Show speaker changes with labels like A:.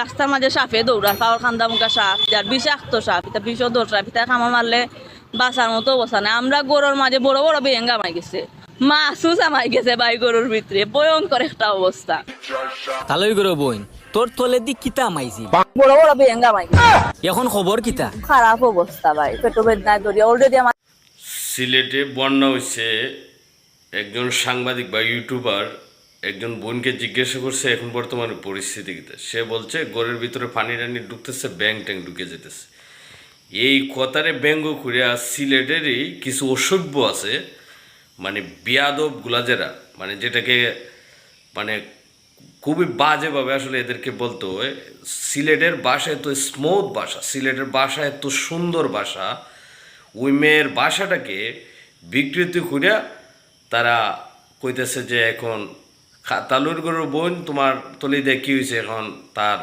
A: রাস্তার মাঝে সাপে দৌড়ায়, পাওয়ার খান্দা মুখা সাপ, যার বিষাক্ত সাপ, এটা বিষধর সাপ, এটা খামা মারলে বাঁচার মতো অবস্থা নেই। আমরা গরুর মাঝে বড় বড় বেঙ্গা মাই গেছে, মাছও জামাই গেছে ভাই গরুর ভিতরে, ভয়ঙ্কর একটা অবস্থা।
B: তালই গরু বইন তোর তলে দি কিতা মাইছি
A: বড় বড় বেঙ্গা মাই গেছে,
B: এখন খবর কিতা?
A: খারাপ অবস্থা ভাই, পেটো বেদনায় ধরিয়া অলরেডি আমার।
C: সিলেটে বন্যা হয়েছে, একজন সাংবাদিক বা ইউটিউবার একজন বোনকে জিজ্ঞাসা করছে এখন বর্তমানে পরিস্থিতি কীটা। সে বলছে ঘরের ভিতরে পানি টানি ঢুকতেছে, ব্যাং ট্যাং ঢুকে যেতেছে। এই কথারে ব্যঙ্গ করিয়া সিলেটেরই কিছু অসভ্য আছে, মানে বিয়াদব গুলাজেরা, মানে যেটাকে মানে খুবই বাজেভাবে আসলে এদেরকে বলতে হয়। সিলেটের ভাষা এত স্মুথ ভাষা, সিলেটের ভাষা এত সুন্দর ভাষা, ওই মেয়ের ভাষাটাকে বিকৃতি করিয়া তারা কইতেছে যে এখন তালুর গরুর বোন তোমার তলি দিয়ে কী হয়েছে, এখন তার